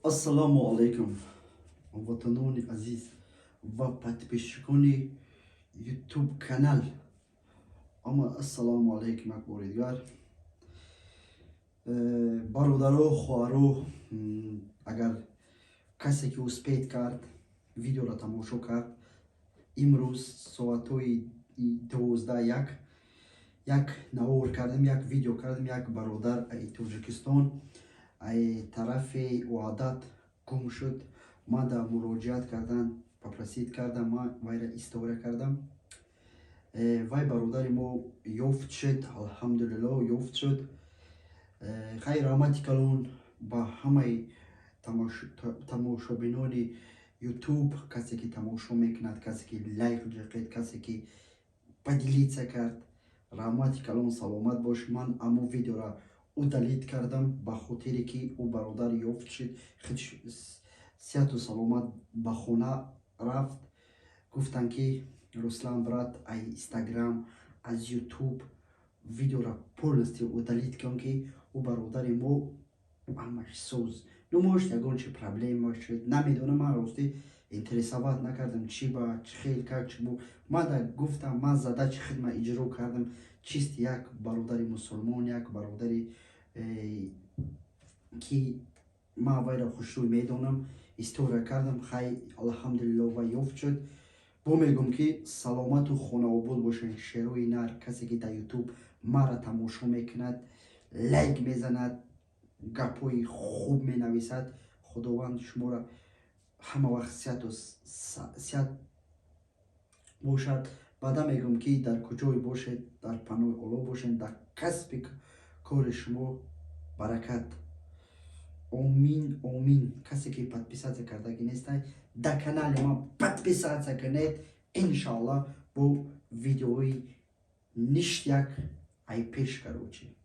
Assalamu alaikum वतनों अजीज व подписчикони YouTube канал. Ама ассаламу алейкум як бори дигар. Бародаро, хоҳаро, агар касе ки успеҳ кард видеоро тамошо кард, имрӯз соатҳои 12 як навор кардем, як видео кардем. Як бародар ай Тоҷикистон ай тарафи Уадат гум шуд. Ман да муроҷиат кардан попросид кардам, ман вайра истора кардам. Вай бародари мо ёфт шуд, алҳамдулилло ёфт шуд. Хай раҳмати калон ба ҳамаи тамошобинони YouTube, касе ки тамошо мекунад, касе ки лайк ҷиқид, касе ки поделиться кард, раҳмати калон, саломат бош. Ман аммо видеора удалит кардам ба хотире ки ӯ бародар ёфт шуд, сиҳату саломат ба хона рафт. Гуфтанд ки Руслан брат, ай Instagram, аз YouTube видеора полностью удалит кун ки ӯ бародари мо ҳамаш соз. Ну может ягон чи проблема шуд, намедонам. Ман рости интересоват накардам чи ба чи хел как чи бу. Ман да гуфтам ман задачи хидма иҷро кардам. Чист як бародари мусулмон, як бародари ки ман вайро хушрӯй медонам, история кардам. Хай алҳамдулилло ва ёфт шуд. Бо мегӯм ки саломату хонаобод бошед шерои нар. Касе ки дар YouTube мара тамошо мекунад, лайк мезанад, гапҳои хуб менависад, худованд шуморо ҳама вақт сиҳат бошад. баъда мегӯм ки дар куҷое бошед, дар паноҳи Алло бошед, дар касби кори шумо баракат. Омин, омин. Касе ки подписатсия кардаги нестай, дар канали ман подписатсия кунед. Иншаллоҳ бо видеои ништяк ай пеш карочи.